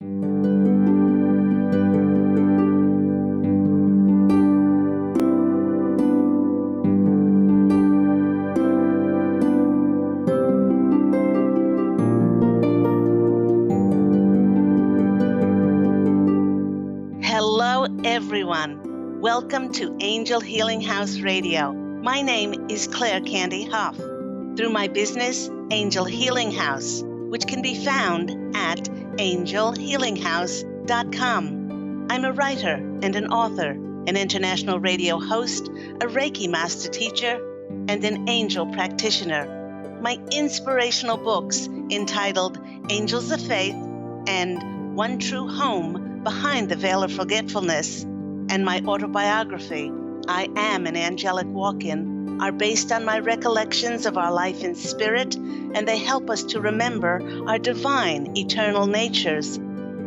Hello, everyone. Welcome to Angel Healing House Radio. My name is Candy Hough. Through my business, Angel Healing House, which can be found at angelhealinghouse.com. I'm a writer and an author, an international radio host, a Reiki master teacher, and an angel practitioner. My inspirational books entitled Angels of Faith and One True Home Behind the Veil of Forgetfulness, and my autobiography, I Am an Angelic Walk-In, are based on my recollections of our life in spirit, and they help us to remember our divine, eternal natures.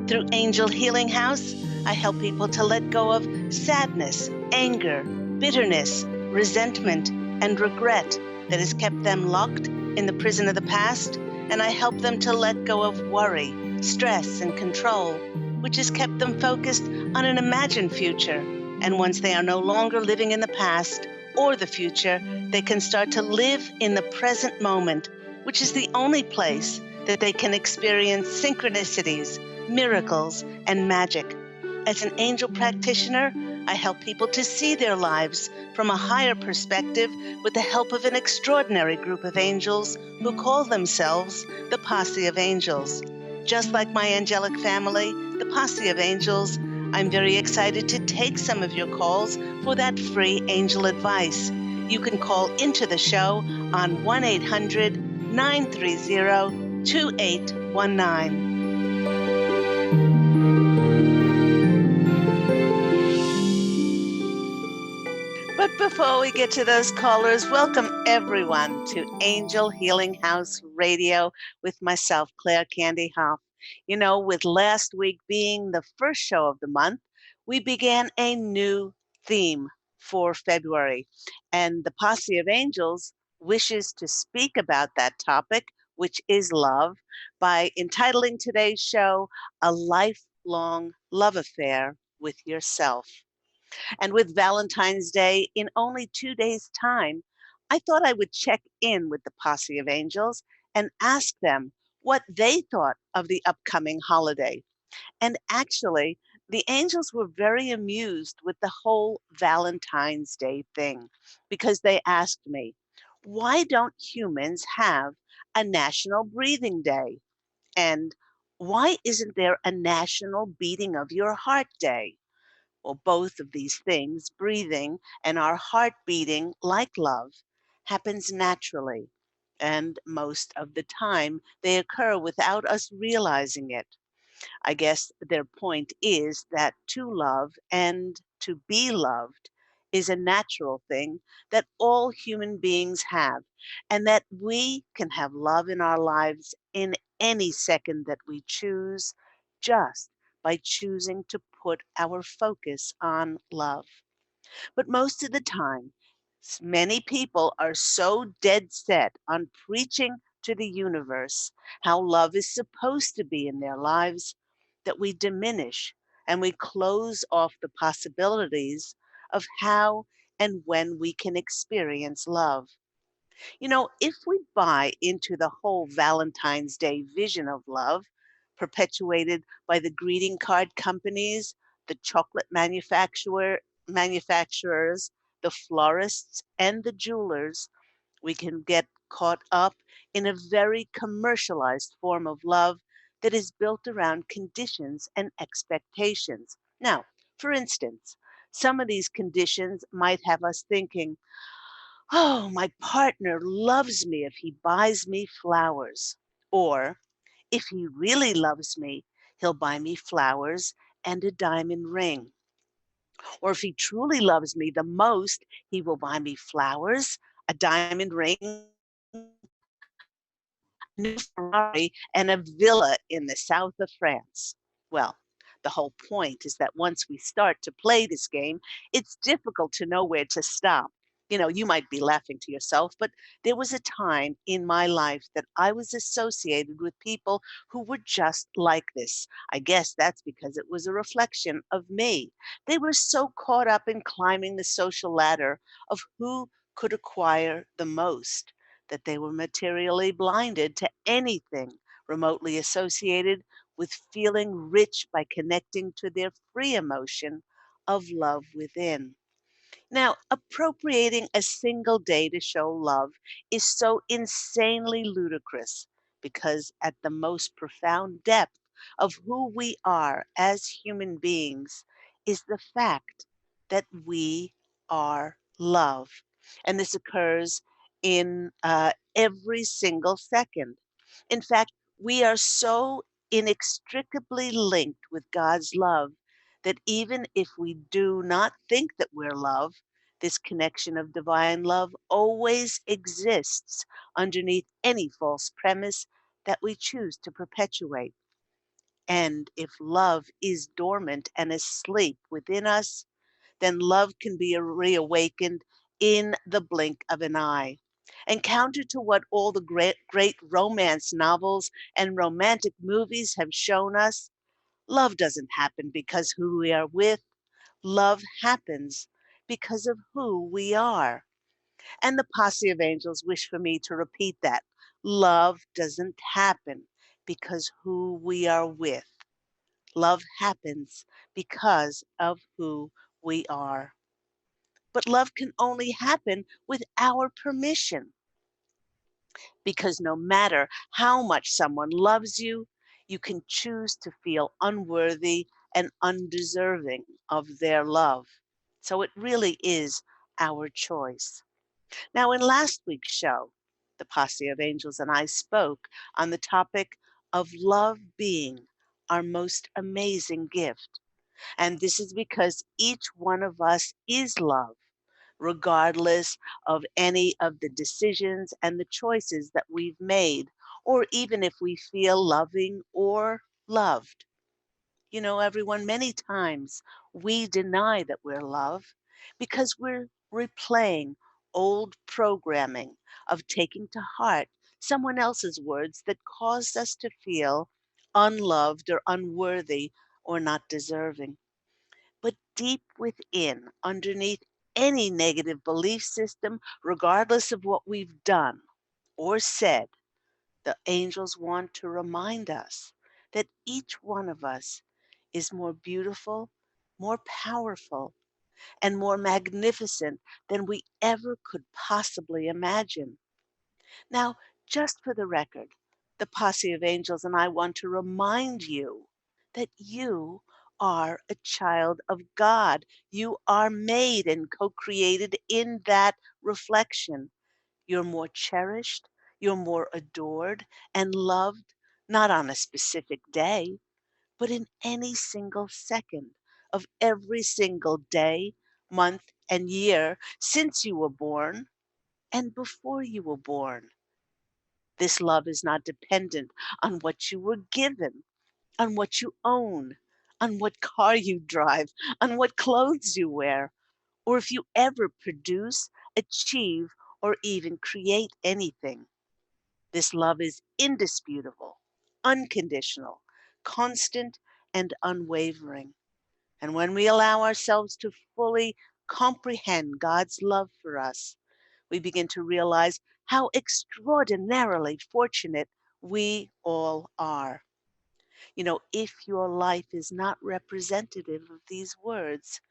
Through Angel Healing House, I help people to let go of sadness, anger, bitterness, resentment, and regret that has kept them locked in the prison of the past, and I help them to let go of worry, stress, and control, which has kept them focused on an imagined future. And once they are no longer living in the past or the future, they can start to live in the present moment, which is the only place that they can experience synchronicities, miracles, and magic. As an angel practitioner, I help people to see their lives from a higher perspective with the help of an extraordinary group of angels who call themselves the Posse of Angels. Just like my angelic family, the Posse of Angels, I'm very excited to take some of your calls for that free angel advice. You can call into the show on 1-800-930-2819. But before we get to those callers, welcome everyone to Angel Healing House Radio with myself, Candy Hough. You know, with last week being the first show of the month, we began a new theme for February. And the Posse of Angels wishes to speak about that topic, which is love, by entitling today's show, A Lifelong Love Affair with Yourself. And with Valentine's Day in only 2 days' time, I thought I would check in with the Posse of Angels and ask them what they thought of the upcoming holiday. And actually, the angels were very amused with the whole Valentine's Day thing because they asked me, why don't humans have a National Breathing Day? And why isn't there a National Beating of Your Heart Day? Well, both of these things, breathing and our heart beating like love, happens naturally. And most of the time, they occur without us realizing it. I guess their point is that to love and to be loved is a natural thing that all human beings have, and that we can have love in our lives in any second that we choose, just by choosing to put our focus on love. But most of the time, many people are so dead set on preaching to the universe how love is supposed to be in their lives that we diminish and we close off the possibilities of how and when we can experience love. You know, if we buy into the whole Valentine's Day vision of love, perpetuated by the greeting card companies, the chocolate manufacturers, the florists, and the jewelers, we can get caught up in a very commercialized form of love that is built around conditions and expectations. Now, for instance, some of these conditions might have us thinking, oh, my partner loves me if he buys me flowers. Or, if he really loves me, he'll buy me flowers and a diamond ring. Or if he truly loves me the most, he will buy me flowers, a diamond ring, new Ferrari, and a villa in the south of France. Well, the whole point is that once we start to play this game, it's difficult to know where to stop. You might be laughing to yourself, but there was a time in my life that I was associated with people who were just like this. I guess that's because it was a reflection of me. They were so caught up in climbing the social ladder of who could acquire the most that they were materially blinded to anything remotely associated with feeling rich by connecting to their free emotion of love within. Now, appropriating a single day to show love is so insanely ludicrous because, at the most profound depth of who we are as human beings, is the fact that we are love. And this occurs in every single second. In fact, we are so inextricably linked with God's love that even if we do not think that we're love, this connection of divine love always exists underneath any false premise that we choose to perpetuate. And if love is dormant and asleep within us, then love can be reawakened in the blink of an eye. And counter to what all the great romance novels and romantic movies have shown us, love doesn't happen because who we are with. Love happens because of who we are. And the Posse of Angels wish for me to repeat that. Love doesn't happen because who we are with. Love happens because of who we are. But love can only happen with our permission, because no matter how much someone loves you, you can choose to feel unworthy and undeserving of their love. So it really is our choice. Now, in last week's show, the Posse of Angels and I spoke on the topic of love being our most amazing gift. And this is because each one of us is love, regardless of any of the decisions and the choices that we've made, or even if we feel loving or loved. Everyone, many times we deny that we're loved because we're replaying old programming of taking to heart someone else's words that caused us to feel unloved or unworthy or not deserving. But deep within, underneath any negative belief system, regardless of what we've done or said, the angels want to remind us that each one of us is more beautiful, more powerful, and more magnificent than we ever could possibly imagine. Now, just for the record, the Posse of Angels and I want to remind you that you are a child of God. You are made and co created in that reflection. You're more cherished, you're more adored and loved, not on a specific day, but in any single second of every single day, month, and year since you were born and before you were born. This love is not dependent on what you were given, on what you own, on what car you drive, on what clothes you wear, or if you ever produce, achieve, or even create anything. This love is indisputable, unconditional, constant, and unwavering. And when we allow ourselves to fully comprehend God's love for us, we begin to realize how extraordinarily fortunate we all are. If your life is not representative of these words,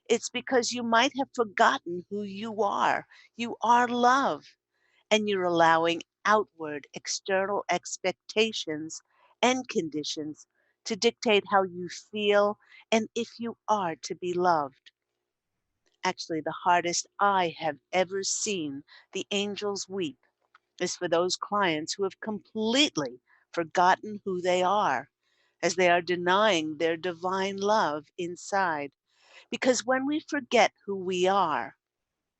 it's because you might have forgotten who you are. You are love, and you're allowing outward external expectations and conditions to dictate how you feel and if you are to be loved. Actually, the hardest I have ever seen the angels weep is for those clients who have completely forgotten who they are, as they are denying their divine love inside. Because when we forget who we are,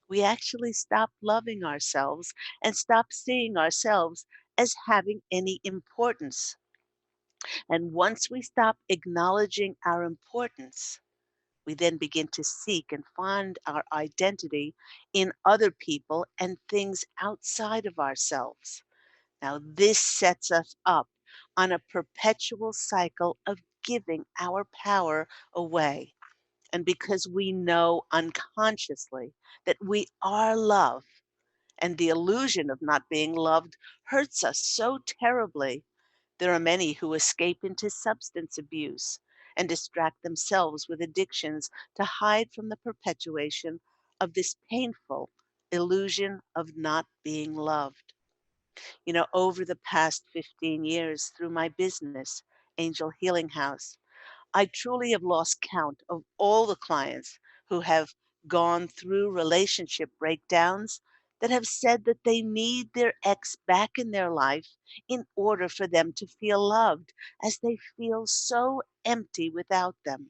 we actually stop loving ourselves and stop seeing ourselves as having any importance. And once we stop acknowledging our importance, We then begin to seek and find our identity in other people and things outside of ourselves. Now, this sets us up on a perpetual cycle of giving our power away. And because we know unconsciously that we are love, and the illusion of not being loved hurts us so terribly, there are many who escape into substance abuse and distract themselves with addictions to hide from the perpetuation of this painful illusion of not being loved. Over the past 15 years through my business, Angel Healing House, I truly have lost count of all the clients who have gone through relationship breakdowns that have said that they need their ex back in their life in order for them to feel loved, as they feel so empty without them.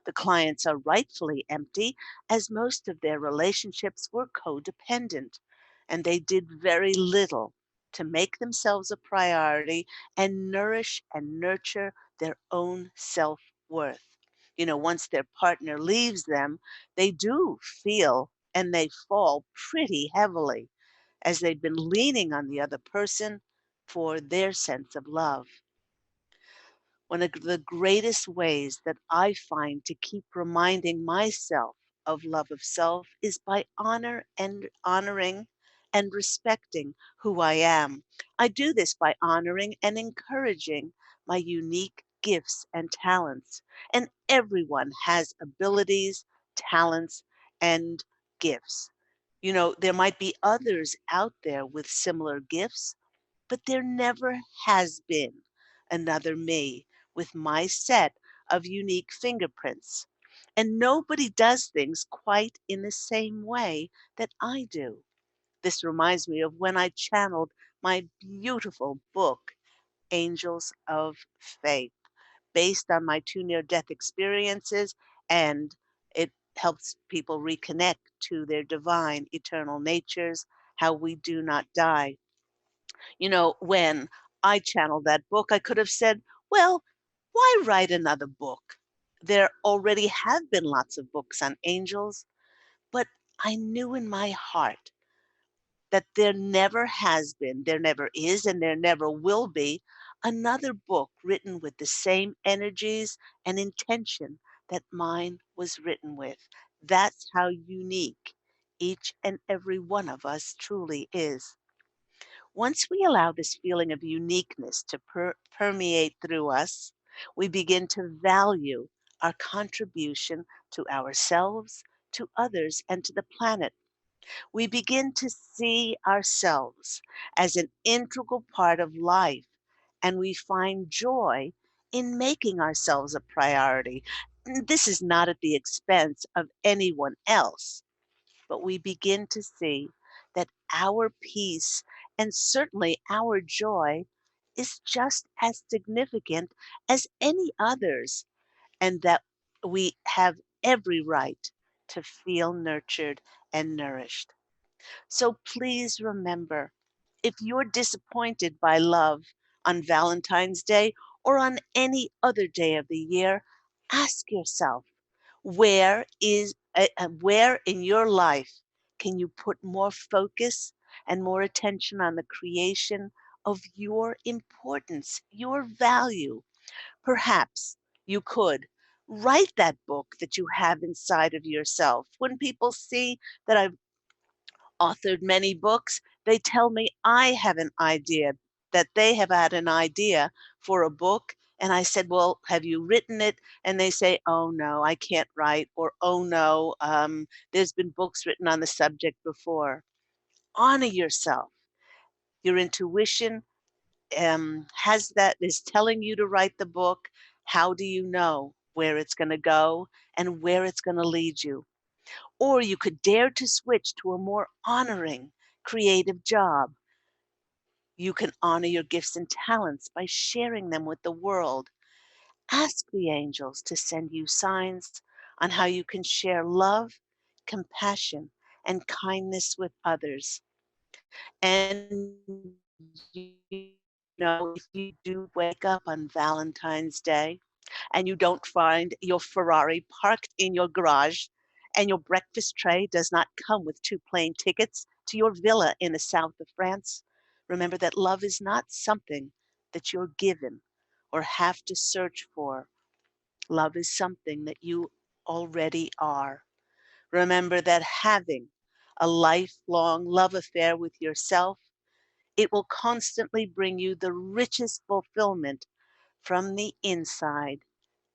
The clients are rightfully empty, as most of their relationships were codependent, and they did very little to make themselves a priority and nourish and nurture their own self worth. Once their partner leaves them, they do feel and they fall pretty heavily, as they've been leaning on the other person for their sense of love. One of the greatest ways that I find to keep reminding myself of love of self is by honoring and respecting who I am. I do this by honoring and encouraging my unique gifts and talents. And everyone has abilities, talents, and gifts. There might be others out there with similar gifts, but there never has been another me with my set of unique fingerprints. And nobody does things quite in the same way that I do. This reminds me of when I channeled my beautiful book, Angels of Faith, based on my two near death experiences, and it helps people reconnect to their divine eternal natures, how we do not die. When I channeled that book, I could have said, well, why write another book? There already have been lots of books on angels, but I knew in my heart that there never has been, there never is, and there never will be another book written with the same energies and intention that mine was written with. That's how unique each and every one of us truly is. Once we allow this feeling of uniqueness to permeate through us, we begin to value our contribution to ourselves, to others, and to the planet. We begin to see ourselves as an integral part of life, and we find joy in making ourselves a priority. This is not at the expense of anyone else, but we begin to see that our peace and certainly our joy is just as significant as any others, and that we have every right to feel nurtured and nourished. So please remember, if you're disappointed by love on Valentine's Day or on any other day of the year, ask yourself, where in your life can you put more focus and more attention on the creation of your importance, your value? Perhaps you could write that book that you have inside of yourself. When people see that I've authored many books, they tell me I have an idea, that they have had an idea for a book. And I said, well, have you written it? And they say, oh, no, I can't write. Or, oh, no, there's been books written on the subject before. Honor yourself. Your intuition is telling you to write the book. How do you know where it's going to go and where it's going to lead you? Or you could dare to switch to a more honoring, creative job. You can honor your gifts and talents by sharing them with the world. Ask the angels to send you signs on how you can share love, compassion, and kindness with others. And if you do wake up on Valentine's Day and you don't find your Ferrari parked in your garage, and your breakfast tray does not come with two plane tickets to your villa in the south of France, remember that love is not something that you're given or have to search for. Love is something that you already are. Remember that having a lifelong love affair with yourself, it will constantly bring you the richest fulfillment from the inside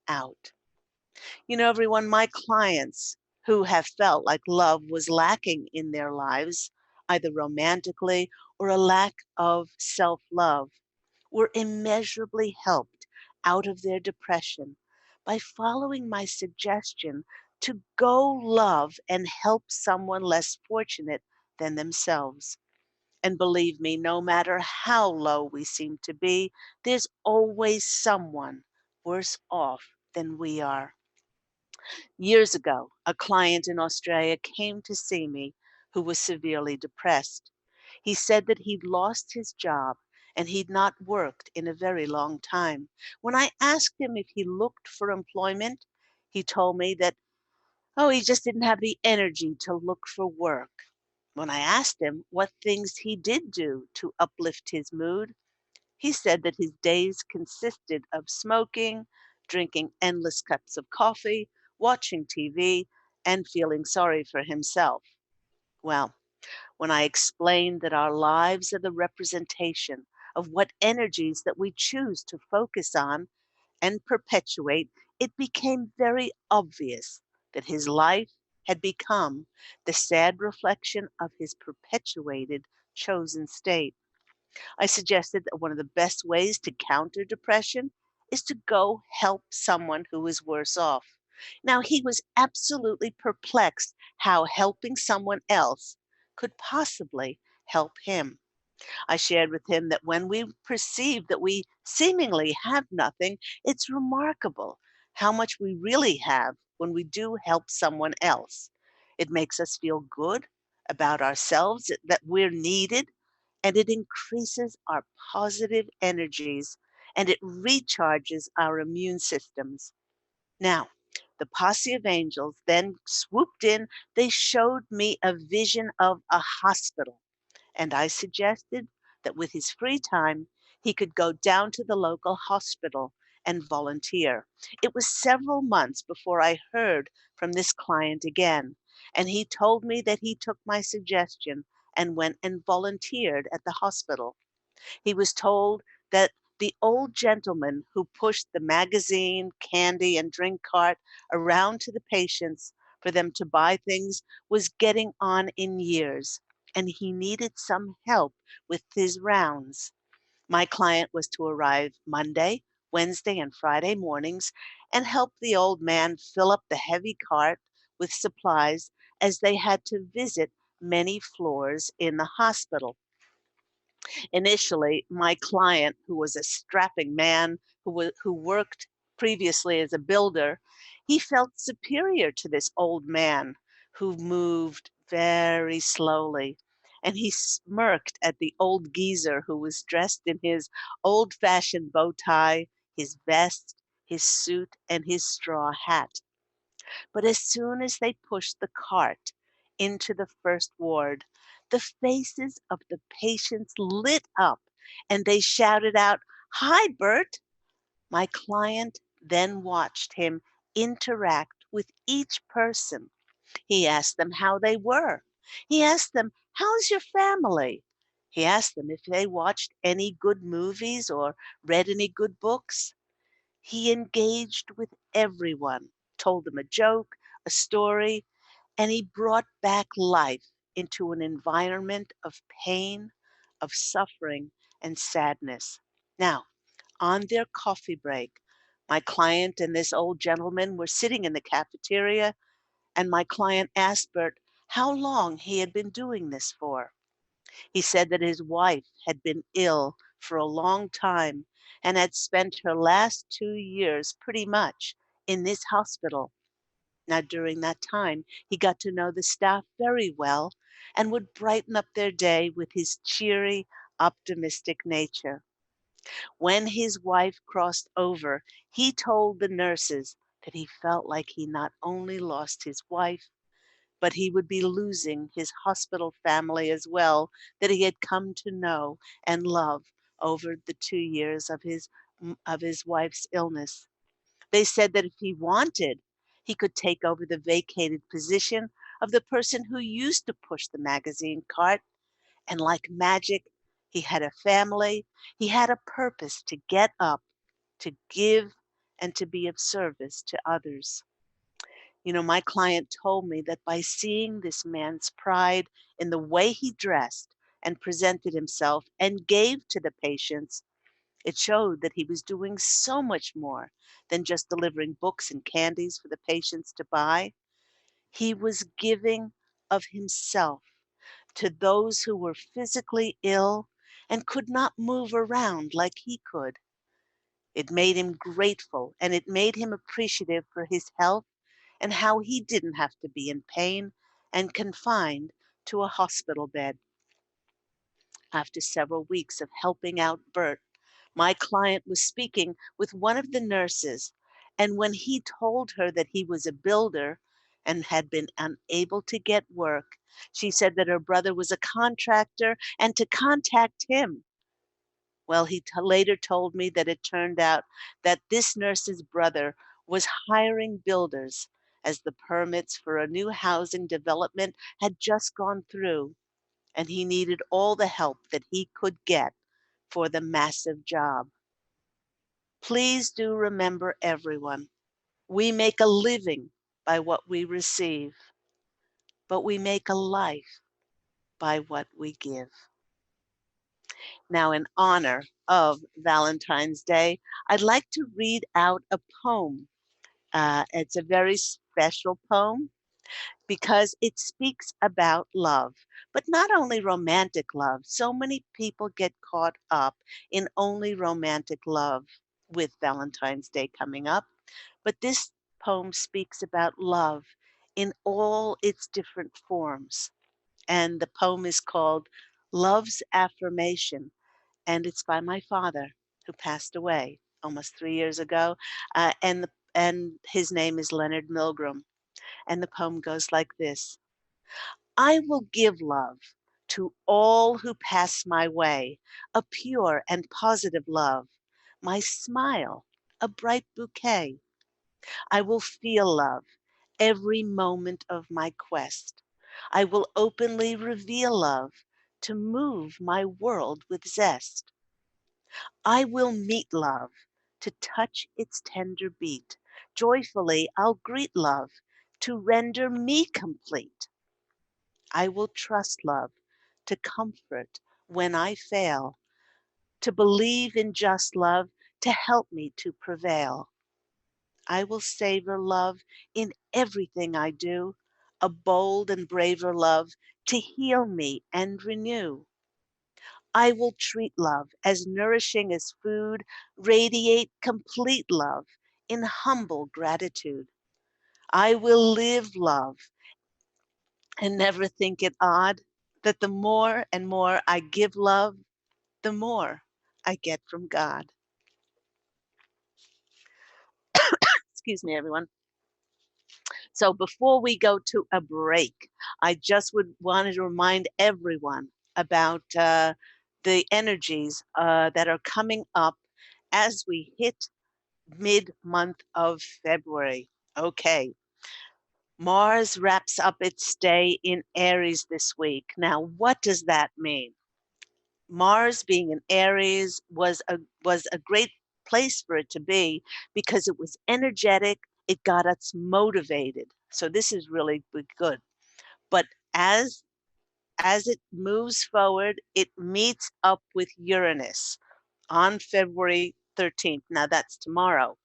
out. You know, everyone, my clients who have felt like love was lacking in their lives, either romantically or a lack of self love, were immeasurably helped out of their depression by following my suggestion to go love and help someone less fortunate than themselves. And believe me, no matter how low we seem to be, there's always someone worse off than we are. Years ago, a client in Australia came to see me who was severely depressed. He said that he'd lost his job and he'd not worked in a very long time. When I asked him if he looked for employment, he told me that, oh, he just didn't have the energy to look for work. When I asked him what things he did do to uplift his mood, he said that his days consisted of smoking, drinking endless cups of coffee, watching TV, and feeling sorry for himself. Well, when I explained that our lives are the representation of what energies that we choose to focus on and perpetuate, it became very obvious that his life had become the sad reflection of his perpetuated chosen state. I suggested that one of the best ways to counter depression is to go help someone who is worse off. Now, he was absolutely perplexed how helping someone else could possibly help him. I shared with him that when we perceive that we seemingly have nothing, it's remarkable how much we really have when we do help someone else. It makes us feel good about ourselves, that we're needed, and it increases our positive energies and it recharges our immune systems. Now, the Posse of Angels then swooped in. They showed me a vision of a hospital, and I suggested that with his free time, he could go down to the local hospital and volunteer. It was several months before I heard from this client again, and he told me that he took my suggestion and went and volunteered at the hospital. He was told that the old gentleman who pushed the magazine, candy, and drink cart around to the patients for them to buy things was getting on in years, and he needed some help with his rounds. My client was to arrive Monday, Wednesday, and Friday mornings and help the old man fill up the heavy cart with supplies as they had to visit many floors in the hospital. Initially, my client, who was a strapping man who worked previously as a builder, he felt superior to this old man who moved very slowly. And he smirked at the old geezer who was dressed in his old fashioned bow tie, his vest, his suit, and his straw hat. But as soon as they pushed the cart into the first ward, the faces of the patients lit up and they shouted out, "Hi, Bert." My client then watched him interact with each person. He asked them how they were. He asked them, "How's your family?" He asked them if they watched any good movies or read any good books. He engaged with everyone, told them a joke, a story, and he brought back life into an environment of pain, of suffering, and sadness. Now, on their coffee break, my client and this old gentleman were sitting in the cafeteria, and my client asked Bert how long he had been doing this for. He said that his wife had been ill for a long time and had spent her last 2 years pretty much in this hospital. Now, during that time, he got to know the staff very well and would brighten up their day with his cheery, optimistic nature. When his wife crossed over, he told the nurses that he felt like he not only lost his wife, but he would be losing his hospital family as well that he had come to know and love over the 2 years of his wife's illness. They said that if he wanted, he could take over the vacated position of the person who used to push the magazine cart, and like magic, he had a family, he had a purpose to get up, to give, and to be of service to others. My client told me that by seeing this man's pride in the way he dressed and presented himself and gave to the patients, it showed that he was doing so much more than just delivering books and candies for the patients to buy. He was giving of himself to those who were physically ill and could not move around like he could. It made him grateful and it made him appreciative for his health and how he didn't have to be in pain and confined to a hospital bed. After several weeks of helping out Bert, my client was speaking with one of the nurses, and when he told her that he was a builder and had been unable to get work, she said that her brother was a contractor and to contact him. Well, he later told me that it turned out that this nurse's brother was hiring builders as the permits for a new housing development had just gone through, and he needed all the help that he could get for the massive job. Please do remember, everyone, we make a living by what we receive, but we make a life by what we give. Now, in honor of Valentine's Day, I'd like to read out a poem. It's a very special poem because it speaks about love, but not only romantic love. So many people get caught up in only romantic love with Valentine's Day coming up. But this poem speaks about love in all its different forms. And the poem is called Love's Affirmation, and it's by my father who passed away almost 3 years ago. And his name is Leonard Milgram. And the poem goes like this: I will give love to all who pass my way, a pure and positive love, my smile, a bright bouquet. I will feel love every moment of my quest. I will openly reveal love to move my world with zest. I will meet love to touch its tender beat. Joyfully I'll greet love to render me complete. I will trust love to comfort when I fail, to believe in just love to help me to prevail. I will savor love in everything I do, a bold and braver love to heal me and renew. I will treat love as nourishing as food, radiate complete love in humble gratitude. I will live love and never think it odd that the more and more I give love, the more I get from God. Excuse me, everyone. So before we go to a break, I just would wanted to remind everyone about the energies that are coming up as we hit mid-month of February. Okay, Mars wraps up its stay in Aries this week. Now, what does that mean? Mars being in Aries was a great place for it to be because it was energetic, it got us motivated. So this is really good. But as as it moves forward, it meets up with Uranus on February 13th. Now that's tomorrow.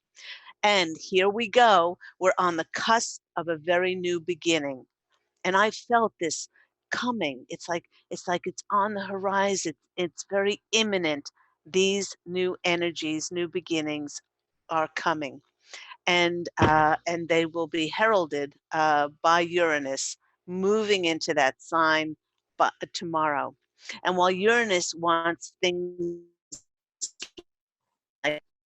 And here we go. We're on the cusp of a very new beginning. And I felt this coming. It's on the horizon. It's very imminent. These new energies, new beginnings are coming. And they will be heralded by Uranus moving into that sign tomorrow. And while Uranus wants things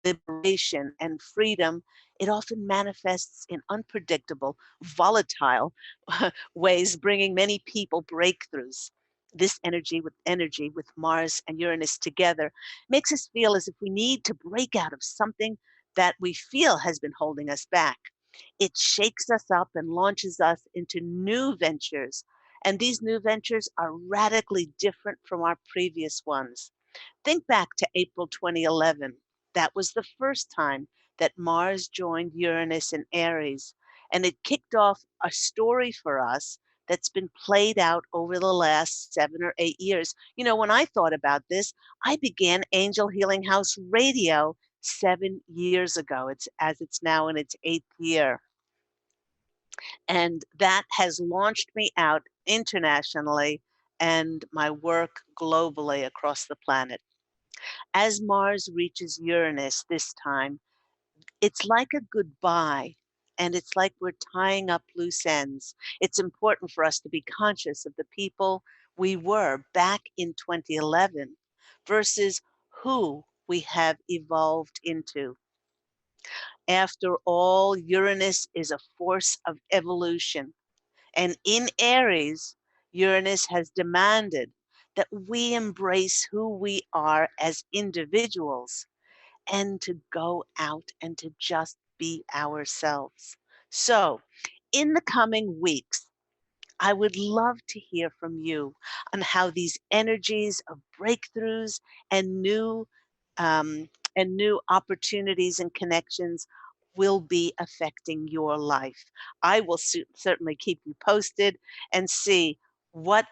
liberation and freedom, it often manifests in unpredictable, volatile ways, bringing many people breakthroughs. This energy with Mars and Uranus together makes us feel as if we need to break out of something that we feel has been holding us back. It shakes us up and launches us into new ventures. And these new ventures are radically different from our previous ones. Think back to April 2011. That was the first time that Mars joined Uranus in Aries, and it kicked off a story for us that's been played out over the last 7 or 8 years. You know, when I thought about this, I began Angel Healing House Radio 7 years ago. It's now in its eighth year. And that has launched me out internationally and my work globally across the planet. As Mars reaches Uranus this time, it's like a goodbye, and it's like we're tying up loose ends. It's important for us to be conscious of the people we were back in 2011 versus who we have evolved into. After all, Uranus is a force of evolution. And in Aries, Uranus has demanded that we embrace who we are as individuals and to go out and to just be ourselves. So, in the coming weeks, I would love to hear from you on how these energies of breakthroughs and new um, and new opportunities and connections will be affecting your life. I will certainly keep you posted and see what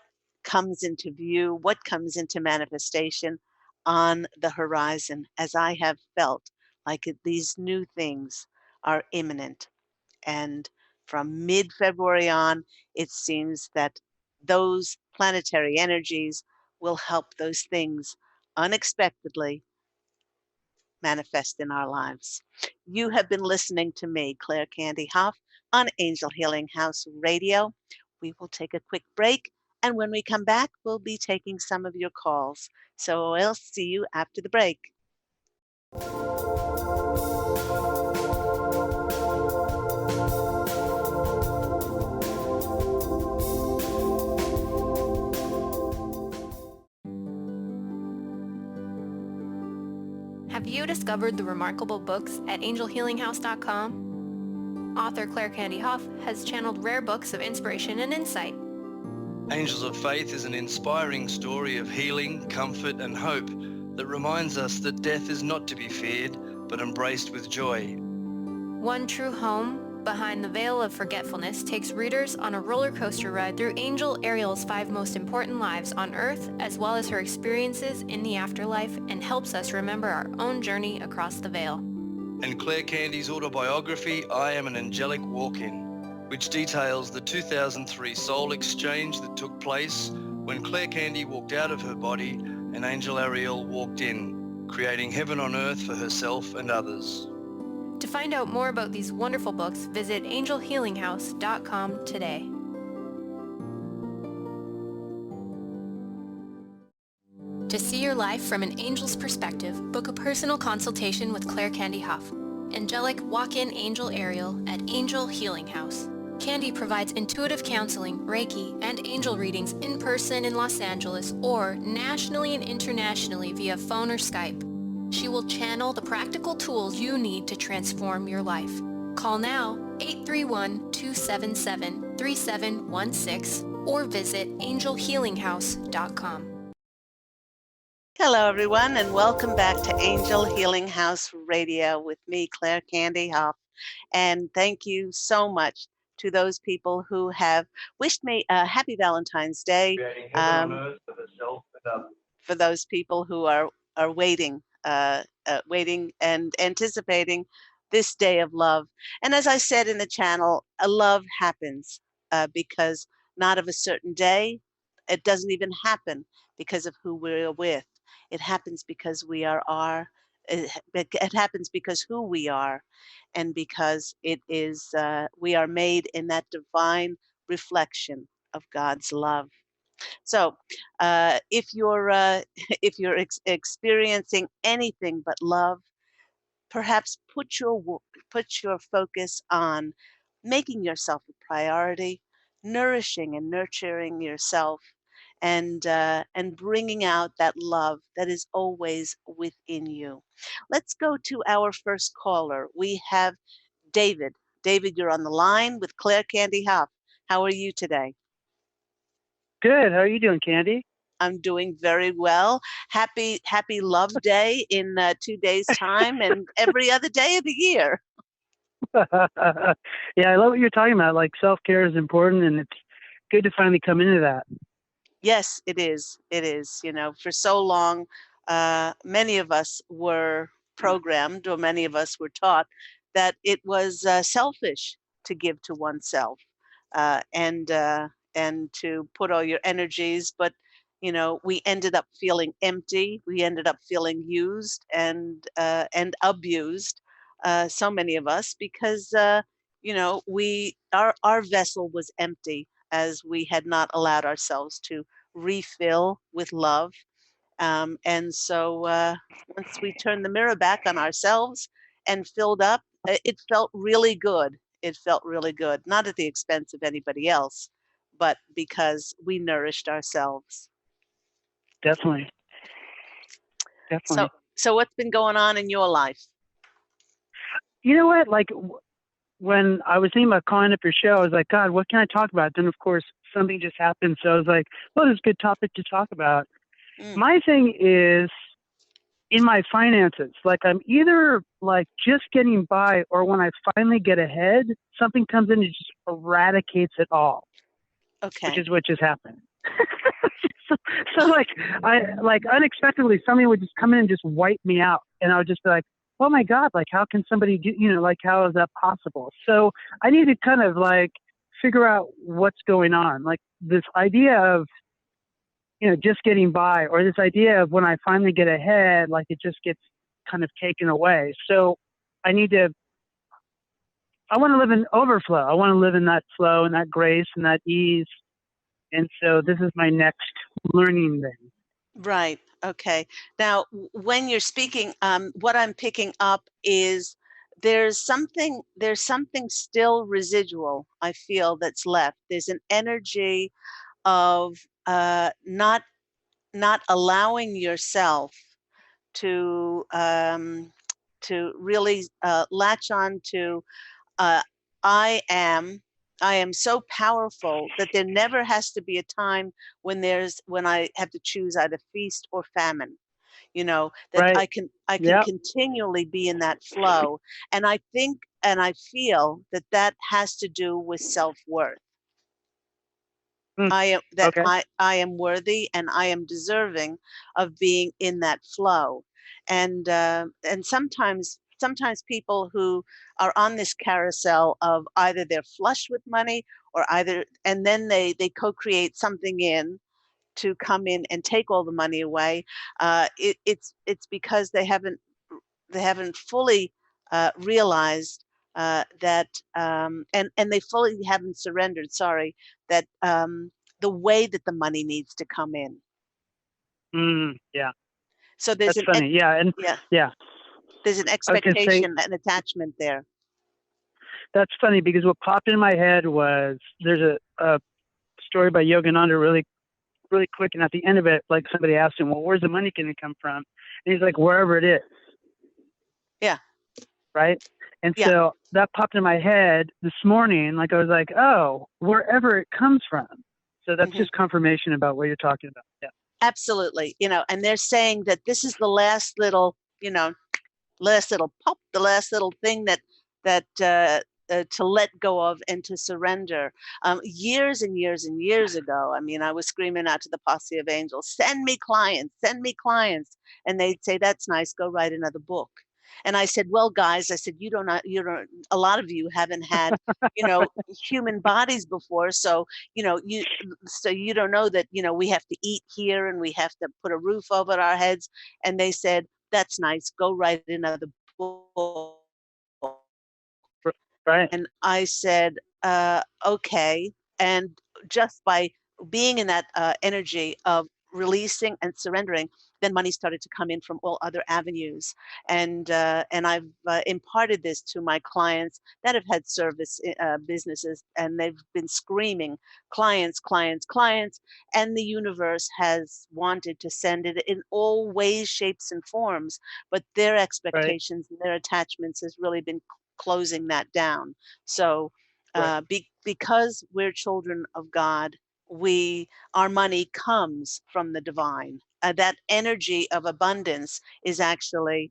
comes into view, what comes into manifestation on the horizon, as I have felt like these new things are imminent. And from mid February on, it seems that those planetary energies will help those things unexpectedly manifest in our lives. You have been listening to me, Claire Candy Hough, on Angel Healing House Radio. We will take a quick break, and when we come back, we'll be taking some of your calls. So I'll see you after the break. Have you discovered the remarkable books at angelhealinghouse.com? Author Claire Candy Hough has channeled rare books of inspiration and insight. Angels of Faith is an inspiring story of healing, comfort, and hope that reminds us that death is not to be feared, but embraced with joy. One True Home, Behind the Veil of Forgetfulness takes readers on a roller coaster ride through Angel Ariel's 5 most important lives on Earth, as well as her experiences in the afterlife, and helps us remember our own journey across the veil. And Claire Candy's autobiography, I Am an Angelic Walk-In, which details the 2003 soul exchange that took place when Claire Candy walked out of her body and Angel Ariel walked in, creating heaven on earth for herself and others. To find out more about these wonderful books, visit angelhealinghouse.com today. To see your life from an angel's perspective, book a personal consultation with Claire Candy Hough, Angelic Walk-In Angel Ariel at Angel Healing House. Candy provides intuitive counseling, Reiki, and angel readings in person in Los Angeles or nationally and internationally via phone or Skype. She will channel the practical tools you need to transform your life. Call now 831-277-3716 or visit angelhealinghouse.com. Hello, everyone, and welcome back to Angel Healing House Radio with me, Claire Candy Hough. And thank you so much to those people who have wished me a happy Valentine's Day. For those people who are waiting, waiting and anticipating this day of love. And as I said in the channel, a love happens because not of a certain day. It doesn't even happen because of who we're with. It happens because we are it happens because who we are, and because it is we are made in that divine reflection of God's love. So, if you're if you're experiencing anything but love, perhaps put your focus on making yourself a priority, nourishing and nurturing yourself, and bringing out that love that is always within you. Let's go to our first caller. We have David. David, you're on the line with Claire Candy Hough. How are you today? Good. How are you doing, Candy? I'm doing very well. Happy Love Day in 2 days' time, and every other day of the year. Yeah, I love what you're talking about. Like self-care is important, and it's good to finally come into that. Yes, it is. It is. For so long, many of us were programmed, or many of us were taught that it was selfish to give to oneself, and to put all your energies. But we ended up feeling empty. We ended up feeling used and abused. So many of us, because we our vessel was empty, as we had not allowed ourselves to refill with love. And so once we turned the mirror back on ourselves and filled up, it felt really good. It felt really good, not at the expense of anybody else, but because we nourished ourselves. Definitely, So, definitely. so what's been going on in your life? You know what? Like when I was thinking about calling up your show, I was like, God, what can I talk about? Then, of course, something just happened. So I was like, well, this is a good topic to talk about. Mm, My thing is in my finances. Like I'm either like just getting by, or when I finally get ahead, something comes in and just eradicates it all, which okay. is what just happened. so, so like I like unexpectedly something would just come in and just wipe me out, and I would just be like, oh my God, like how can somebody do, like how is that possible? So I need to kind of like figure out what's going on. Like this idea of just getting by, or this idea of when I finally get ahead, like it just gets kind of taken away. So I need to, I want to live in overflow. I want to live in that flow and that grace and that ease. And so this is my next learning thing. Right. Okay. Now, when you're speaking, what I'm picking up is there's something still residual. I feel that's left. There's an energy of not allowing yourself to really latch on to uh, I am I am so powerful that there never has to be a time when I have to choose either feast or famine. That Right. I can Yeah. continually be in that flow, and I think and I feel that that has to do with self-worth. Mm, okay. I am worthy and I am deserving of being in that flow. And sometimes people who are on this carousel of either they're flush with money, or either and then they co-create something in to come in and take all the money away. It's because they haven't fully realized that, and they fully haven't surrendered. Sorry, that the way that the money needs to come in. Yeah. So there's That's an funny. Yeah. And yeah, yeah, there's an I was going to say expectation, an attachment there. that's funny because what popped in my head was there's a story by Yogananda really quick. And at the end of it, like somebody asked him, well, where's the money going to come from? And he's like, wherever it is. Yeah, Right. And yeah. so that popped in my head this morning. Like I was like, oh, wherever it comes from. So that's Hmm. just confirmation about what you're talking about. Yeah. Absolutely. And they're saying that this is the last little pop, the last little thing that to let go of and to surrender. Years and years and years ago, I mean, I was screaming out to the Posse of Angels, send me clients. And they'd say, that's nice, go write another book. And I said, well, guys, I said, a lot of you haven't had, human bodies before. So, you don't know that, we have to eat here and we have to put a roof over our heads. And they said, that's nice, go write another book. Right. And I said, okay. And just by being in that energy of releasing and surrendering, then money started to come in from all other avenues. And I've imparted this to my clients that have had service businesses, and they've been screaming, clients, clients, clients. And the universe has wanted to send it in all ways, shapes, and forms. But their Right. expectations and their attachments has really been closing that down. So Right. because we're children of God, we our money comes from the divine. That energy of abundance is actually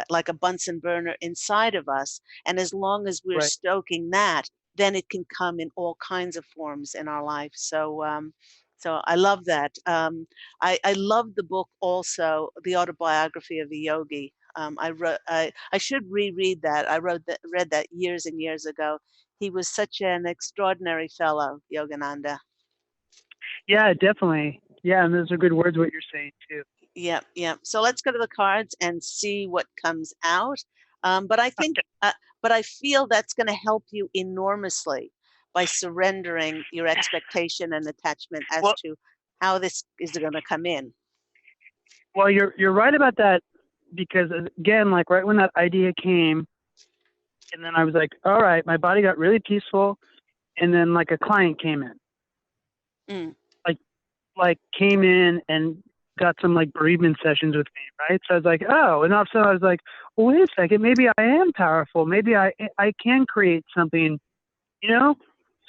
like a Bunsen burner inside of us, and as long as we're Right. stoking that, then it can come in all kinds of forms in our life. So I love that. I love the book also, the autobiography of a yogi. I should reread that. Read that years and years ago. He was such an extraordinary fellow, Yogananda. Yeah, definitely. Yeah, and those are good words what you're saying too. Yeah, yeah. So let's go to the cards and see what comes out. But I think, Okay. but I feel that's going to help you enormously by surrendering your expectation and attachment as Well, to how this is going to come in. well, you're right about that because again, like right when that idea came, and then I was like, all right, my body got really peaceful, and then like a client came in, Mm, like came in and got some like bereavement sessions with me, right? So I was like, oh, and all of a sudden I was like, well, wait a second, maybe I am powerful, maybe I can create something, you know.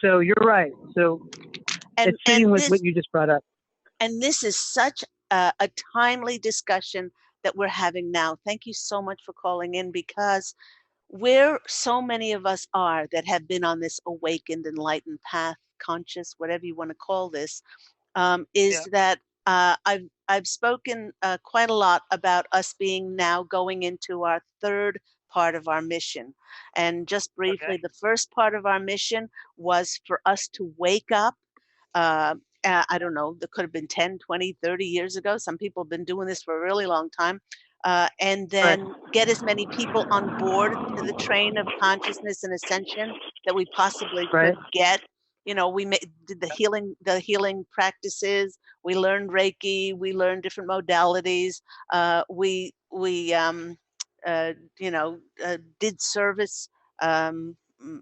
So you're right. So and it's fitting with what this you just brought up. and this is such a timely discussion that we're having now. Thank you so much for calling in, because where so many of us are that have been on this awakened, enlightened path, conscious, whatever you want to call this, is Yeah. that I've spoken quite a lot about us being now going into our third part of our mission. And just Okay. briefly, the first part of our mission was for us to wake up. uh, I don't know, that could have been 10, 20, 30 years ago. Some people have been doing this for a really long time. And Right. then get as many people on board to the train of consciousness and ascension that we possibly Right. could get. You know, did the healing practices. We learned Reiki. We learned different modalities. We did service,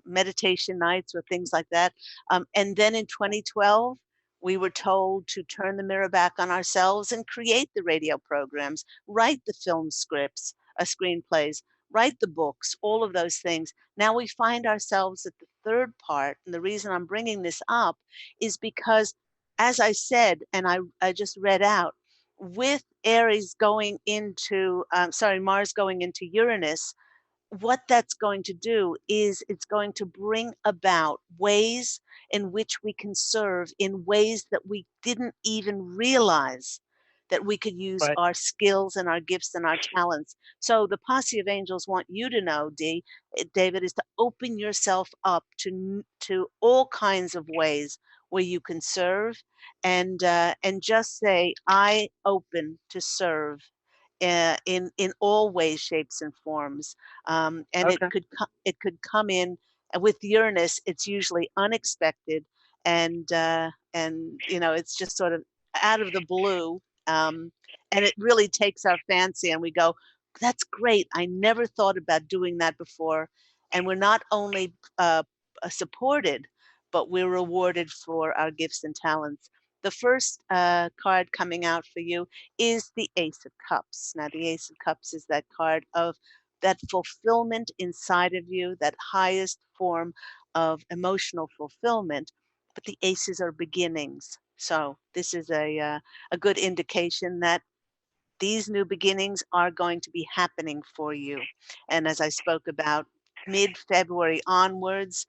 meditation nights or things like that. And then in 2012, we were told to turn the mirror back on ourselves and create the radio programs, write the film scripts, screenplays, write the books, all of those things. Now we find ourselves at the third part. And the reason I'm bringing this up is because, as I said, and I just read out, with Mars going into Uranus, what that's going to do is it's going to bring about ways in which we can serve in ways that we didn't even realize that we could use Right. our skills and our gifts and our talents. So the Posse of Angels want you to know, David, is to open yourself up to all kinds of ways where you can serve, and just say, I open to serve in all ways, shapes, and forms. And Okay. it could come in with Uranus. It's usually unexpected, and it's just sort of out of the blue, and it really takes our fancy, and we go, "That's great! I never thought about doing that before." And we're not only supported, but we're rewarded for our gifts and talents. The first card coming out for you is the Ace of Cups. Now, the Ace of Cups is that card of that fulfillment inside of you, that highest form of emotional fulfillment. But the aces are beginnings. So this is a good indication that these new beginnings are going to be happening for you. And as I spoke about, mid-February onwards,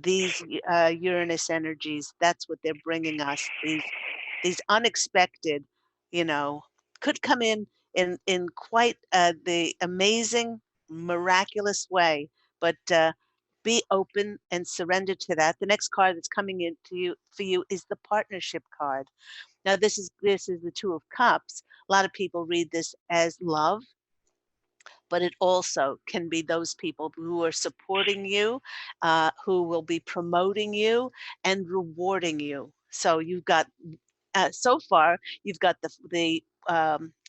these Uranus energies, that's what they're bringing us. These unexpected, you know, could come in quite the amazing, miraculous way. But be open and surrender to that. The next card that's coming in to you for you is the partnership card. Now, this is the Two of Cups. A lot of people read this as love, but it also can be those people who are supporting you, who will be promoting you and rewarding you. So you've got so far you've got the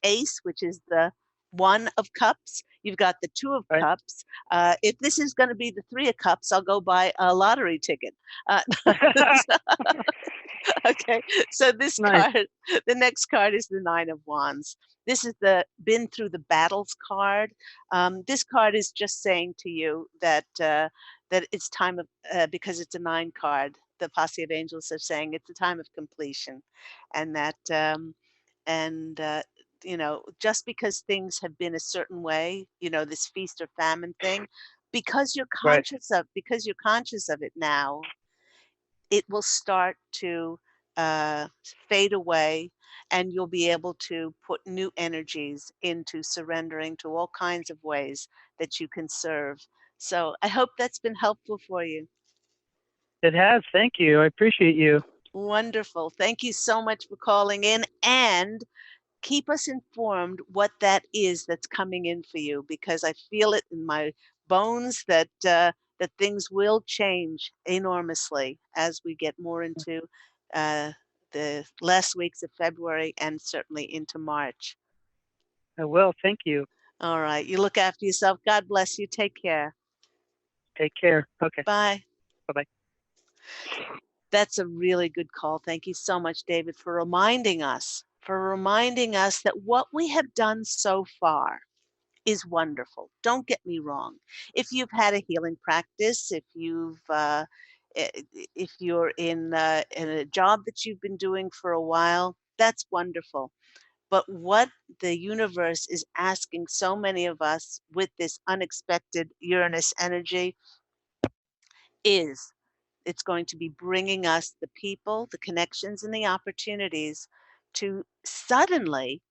ace, which is the one of cups. You've got the two of Right. cups. If this is going to be the three of cups, I'll go buy a lottery ticket. Uh, okay, so this Nice. card, the next card is the Nine of Wands. This is the been through the battles card. This card is just saying to you that that it's time of because it's a nine card. The Posse of Angels are saying it's a time of completion, and that and you know, just because things have been a certain way, you know, this feast or famine thing, Right. because you're conscious of it now, it will start to uh, fade away, and you'll be able to put new energies into surrendering to all kinds of ways that you can serve. So I hope that's been helpful for you. It has. Thank you. I appreciate you. Wonderful. Thank you so much for calling in, and keep us informed what that is that's coming in for you, because I feel it in my bones that that things will change enormously as we get more into uh, the last weeks of February and certainly into March. I will. Thank you. All right. You look after yourself. God bless you. Take care. Take care. Okay. Bye. Bye bye. That's a really good call. Thank you so much, David, for reminding us that what we have done so far is wonderful. Don't get me wrong. If you've had a healing practice, if you're in a job that you've been doing for a while, that's wonderful. But what the universe is asking so many of us with this unexpected Uranus energy is it's going to be bringing us the people, the connections, and the opportunities to suddenly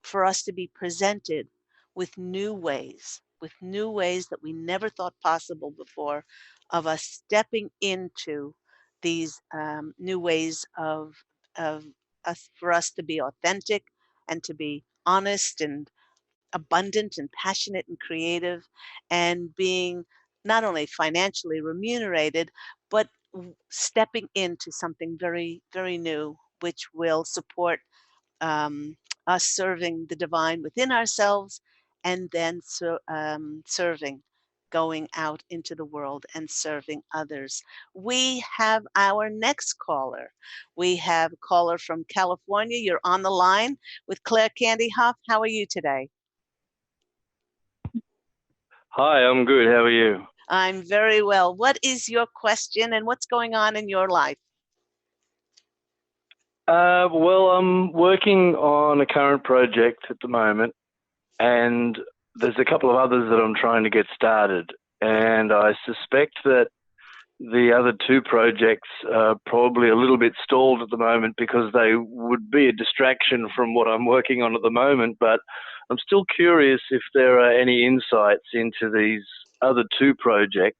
for us to be presented with new ways that we never thought possible before, of us stepping into these new ways of us for us to be authentic and to be honest and abundant and passionate and creative, and being not only financially remunerated, but stepping into something very, very new, which will support um, us serving the divine within ourselves, and then serving, going out into the world and serving others. We have our next caller. We have a caller from California. You're on the line with Claire Candy Hough. How are you today? Hi, I'm good. How are you? I'm very well. What is your question and what's going on in your life? Well, I'm working on a current project at the moment, and there's a couple of others that I'm trying to get started. And I suspect that the other two projects are probably a little bit stalled at the moment because they would be a distraction from what I'm working on at the moment. But I'm still curious if there are any insights into these other two projects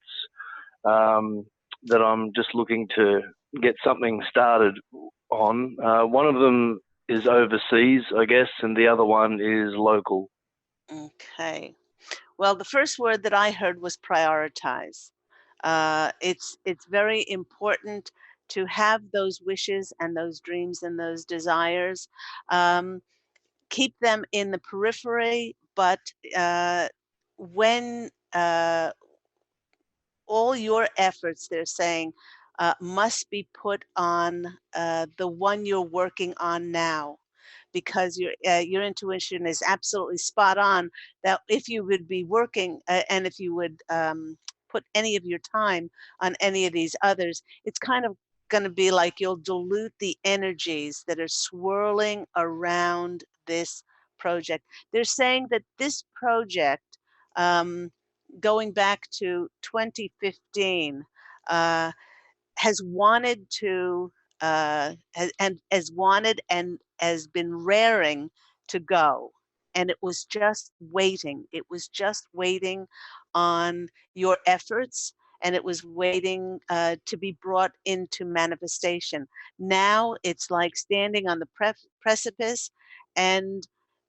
that I'm just looking to get something started on. One of them is overseas, I guess, and the other one is local. Okay. Well, the first word that I heard was prioritize. It's very important to have those wishes and those dreams and those desires. Um, Keep them in the periphery, but uh, when all your efforts, they're saying, must be put on the one you're working on now, because your intuition is absolutely spot on. That if you would be working and if you would put any of your time on any of these others, it's kind of going to be like you'll dilute the energies that are swirling around this project. They're saying that this project, um, going back to 2015, uh, has wanted to and has wanted and has been raring to go, and it was just waiting. It was just waiting on your efforts, and it was waiting to be brought into manifestation. Now it's like standing on the precipice, and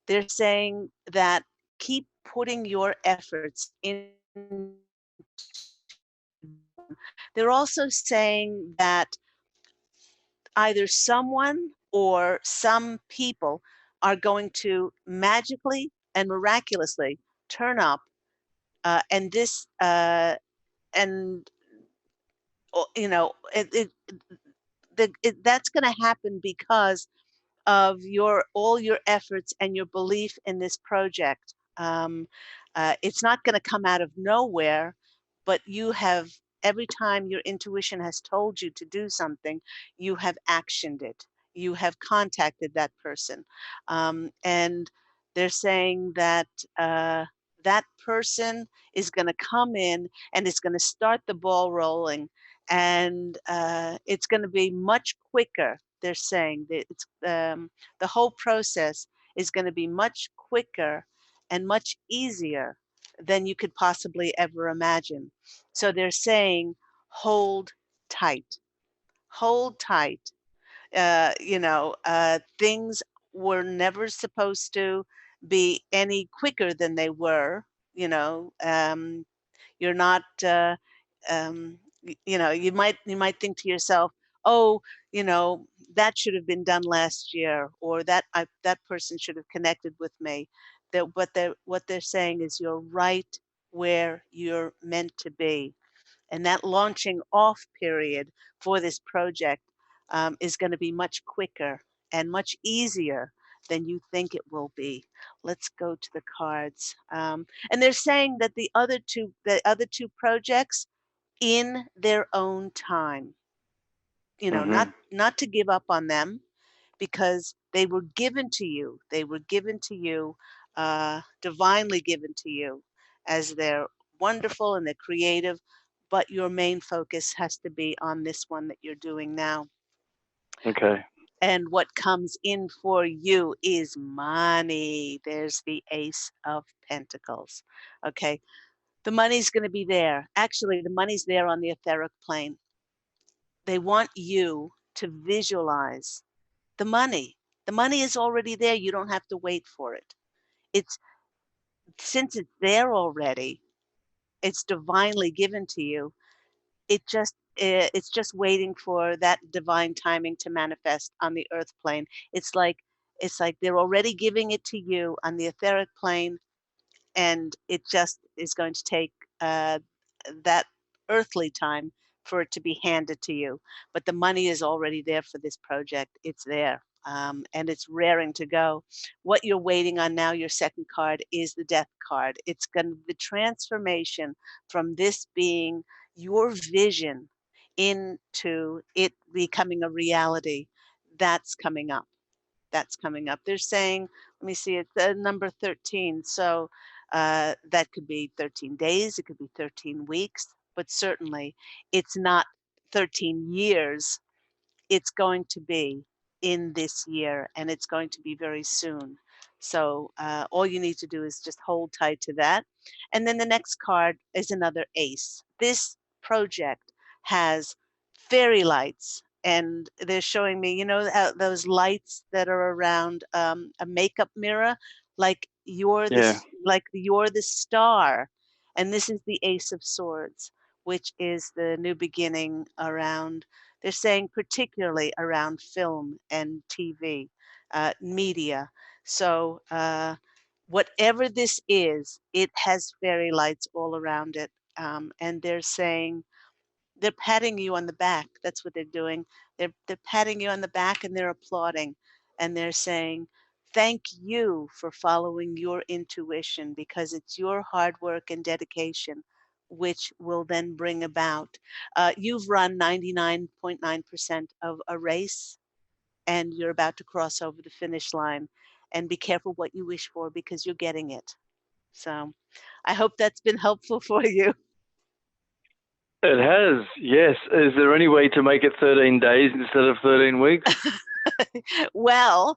they're saying that keep putting your efforts into. They're also saying that either someone or some people are going to magically and miraculously turn up, and this and you know that's going to happen because of your all your efforts and your belief in this project. It's not going to come out of nowhere, but you have every time your intuition has told you to do something, you have actioned it. You have contacted that person, and they're saying that that person is going to come in and it's going to start the ball rolling, and it's going to be much quicker. They're saying that it's the whole process is going to be much quicker and much easier than you could possibly ever imagine. So they're saying, hold tight, hold tight. Things were never supposed to be any quicker than they were. You know, you're not, you might think to yourself, oh, that should have been done last year, or that person should have connected with me. That what they're saying is you're right where you're meant to be, and that launching off period for this project is going to be much quicker and much easier than you think it will be. Let's go to the cards. And they're saying that the other two projects in their own time, Hmm. not to give up on them, because they were given to you. They were given to you, divinely given to you, as they're wonderful and they're creative. But your main focus has to be on this one that you're doing now. Okay. And what comes in for you is money. There's the Ace of Pentacles. Okay. The money's going to be there. Actually, the money's there on the etheric plane. They want you to visualize the money. The money is already there. You don't have to wait for it. It's Since it's there already, it's divinely given to you. It's just waiting for that divine timing to manifest on the earth plane. It's like they're already giving it to you on the etheric plane, and it just is going to take uh, that earthly time for it to be handed to you. But the money is already there for this project. It's there. And it's raring to go. What you're waiting on now, your second card, is the death card. It's going to the transformation from this being your vision into it becoming a reality. That's coming up. That's coming up. They're saying, let me see, it's number 13. So that could be 13 days, it could be 13 weeks, but certainly it's not 13 years. It's going to be in this year, and it's going to be very soon. So all you need to do is just hold tight to that. And then the next card is another ace. This project has fairy lights, and they're showing me, those lights that are around a makeup mirror, like Yeah. like you're the star. And this is the Ace of Swords, which is the new beginning around, they're saying particularly around film and TV, media. So whatever this is, it has fairy lights all around it. And they're saying, they're patting you on the back. That's what they're doing. They're patting you on the back and they're applauding. And they're saying, thank you for following your intuition, because it's your hard work and dedication which will then bring about. You've run 99.9% of a race, and you're about to cross over the finish line. And be careful what you wish for, because you're getting it. So I hope that's been helpful for you. It has, yes. Is there any way to make it 13 days instead of 13 weeks? Well,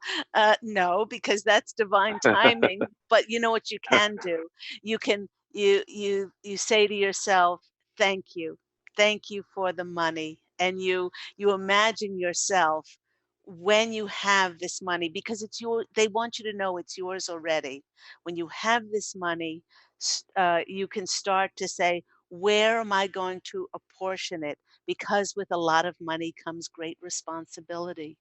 no, because that's divine timing. But you know what you can do? You say to yourself, thank you for the money, and you imagine yourself when you have this money, because it's your. They want you to know it's yours already. When you have this money, you can start to say, where am I going to apportion it? Because with a lot of money comes great responsibility.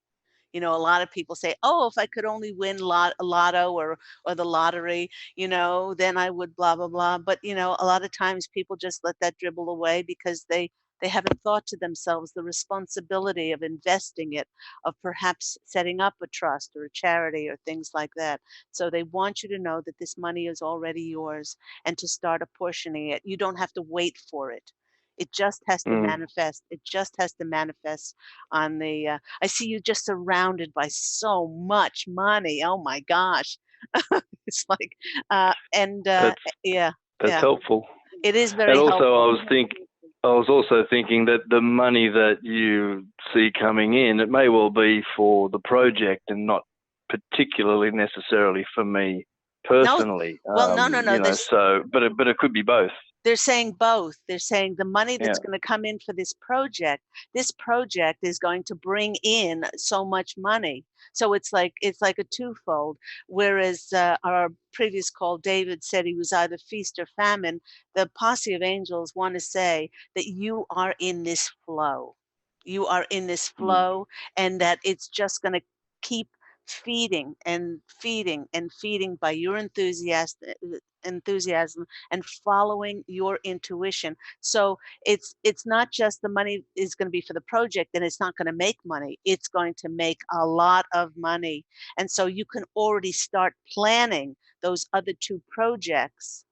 A lot of people say, "Oh, if I could only win lotto or the lottery, then I would blah blah blah." But a lot of times people just let that dribble away because they haven't thought to themselves the responsibility of investing it, of perhaps setting up a trust or a charity or things like that. So they want you to know that this money is already yours and to start apportioning it. You don't have to wait for it. It just has to Mm. manifest. It just has to manifest on the. I see you just surrounded by so much money. Oh my gosh, it's like, and That's yeah, that's yeah, helpful. it is And very also, helpful. I was also thinking that the money that you see coming in, it may well be for the project and not particularly necessarily for me No, personally. well, no, no, no. So, but it could be both. They're saying both. They're saying the money that's Yeah. going to come in for this project is going to bring in so much money. So it's like a twofold. Whereas our previous call, David said he was either feast or famine. The Posse of Angels want to say that you are in this flow. You are in this Mm. flow, and that it's just going to keep feeding and feeding and feeding by your enthusiasm and following your intuition. So it's not just the money is going to be for the project and it's not going to make money. It's going to make a lot of money. And so you can already start planning those other two projects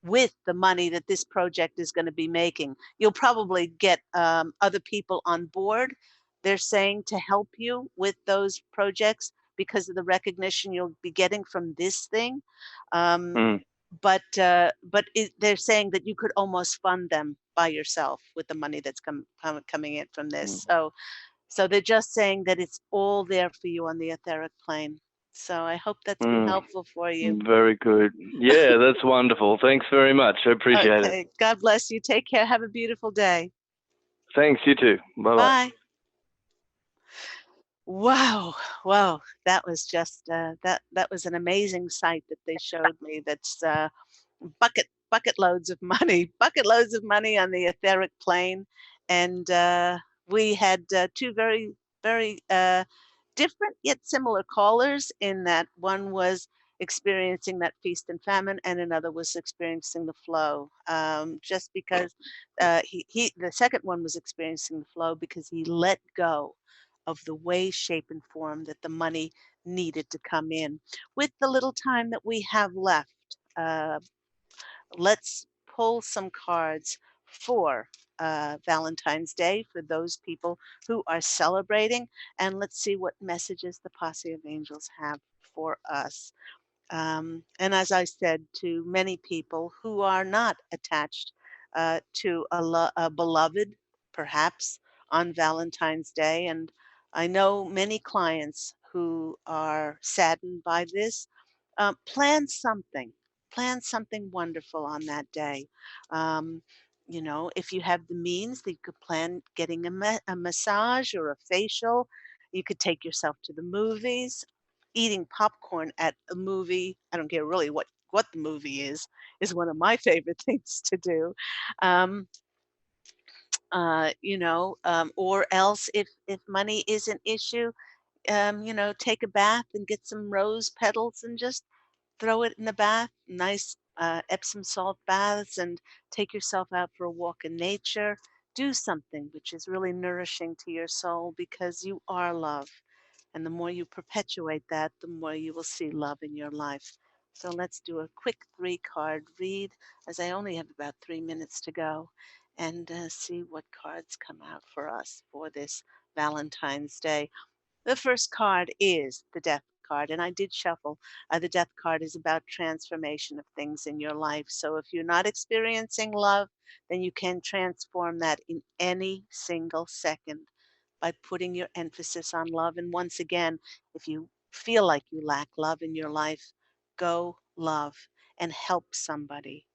with the money that this project is going to be making. You'll probably get other people on board. They're saying to help you with those projects because of the recognition you'll be getting from this thing. Um, Mm. but they're saying that you could almost fund them by yourself with the money that's coming in from Mm. this. So they're just saying that it's all there for you on the etheric plane. So I hope that's been Mm. helpful for you. Very good. Yeah, that's wonderful. Thanks very much. I appreciate it. Okay. God bless you. Take care. Have a beautiful day. Thanks, you too. Bye bye. Bye. Wow. Wow. That was just that was an amazing sight that they showed me. That's bucket loads of money, bucket loads of money on the etheric plane, and we had two very different yet similar callers. In that one was experiencing that feast and famine, and another was experiencing the flow. Just because he the second one was experiencing the flow because he let go of the way, shape, and form that the money needed to come in. With the little time that we have left, let's pull some cards for Valentine's Day for those people who are celebrating. And let's see what messages the Posse of Angels have for us. And as I said to many people who are not attached to a beloved, perhaps on Valentine's Day, and I know many clients who are saddened by this, plan something. Plan something wonderful on that day. Um, if you have the means, you could plan getting a massage or a facial. You could take yourself to the movies. Eating popcorn at a movie, I don't care really what the movie is one of my favorite things to do. Um, or else if money is an issue, take a bath and get some rose petals and just throw it in the bath, nice Epsom salt baths, and take yourself out for a walk in nature. Do something which is really nourishing to your soul because you are love. And the more you perpetuate that, the more you will see love in your life. So let's do a quick 3-card read, as I only have about 3 minutes to go, and see what cards come out for us for this Valentine's Day. The first card is the Death card, and I did shuffle. The Death card is about transformation of things in your life. So if you're not experiencing love, then you can transform that in any single second by putting your emphasis on love. And once again, if you feel like you lack love in your life, go love and help somebody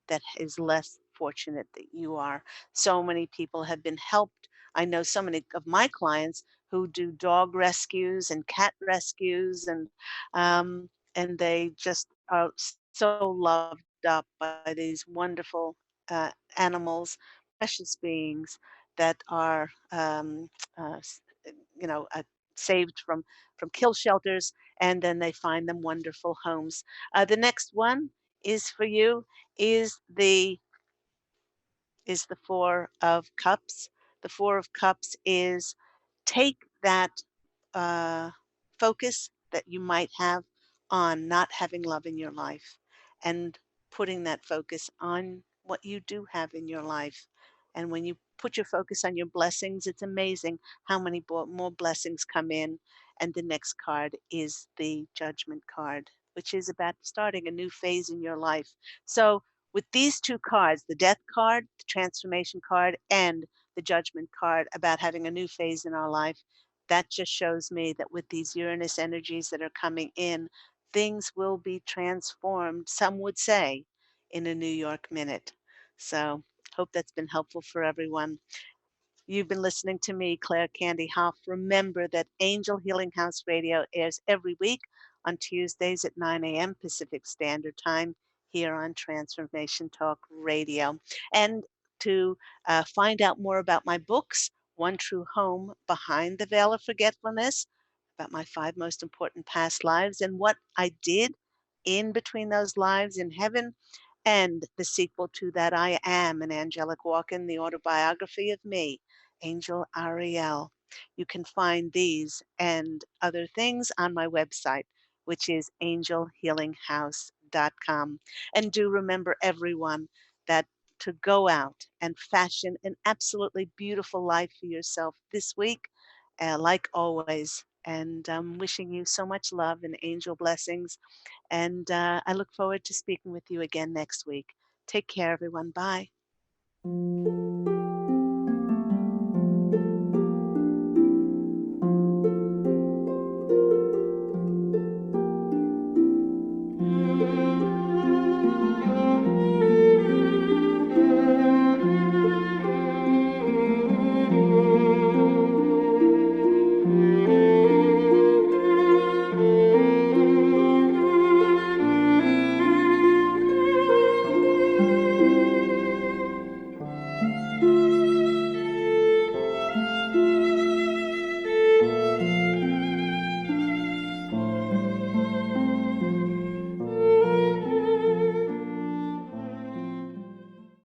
that is less fortunate that you are. So many people have been helped. I know so many of my clients who do dog rescues and cat rescues, and they just are so loved up by these wonderful animals, precious beings that are, uh, s- saved from kill shelters, and then they find them wonderful homes. The next one is for you is the Four of Cups. The Four of Cups is take that uh, focus that you might have on not having love in your life and putting that focus on what you do have in your life. And when you put your focus on your blessings, it's amazing how many more blessings come in. And the next card is the Judgment card, which is about starting a new phase in your life. So, with these two cards, the Death card, the Transformation card, and the Judgment card, about having a new phase in our life, that just shows me that with these Uranus energies that are coming in, things will be transformed, some would say, in a New York minute. So, hope that's been helpful for everyone. You've been listening to me, Claire Candy Hough. Remember that Angel Healing House Radio airs every week on Tuesdays at 9 a.m. Pacific Standard Time here on Transformation Talk Radio. And to find out more about my books, One True Home, Behind the Veil of Forgetfulness, about my 5 most important past lives and what I did in between those lives in heaven, and the sequel to that, I Am an Angelic Walk-In, the autobiography of me, Angel Ariel. You can find these and other things on my website, which is angelhealinghouse.com. And do remember, everyone, that to go out and fashion an absolutely beautiful life for yourself this week, like always. And I'm wishing you so much love and angel blessings. And I look forward to speaking with you again next week. Take care, everyone. Bye.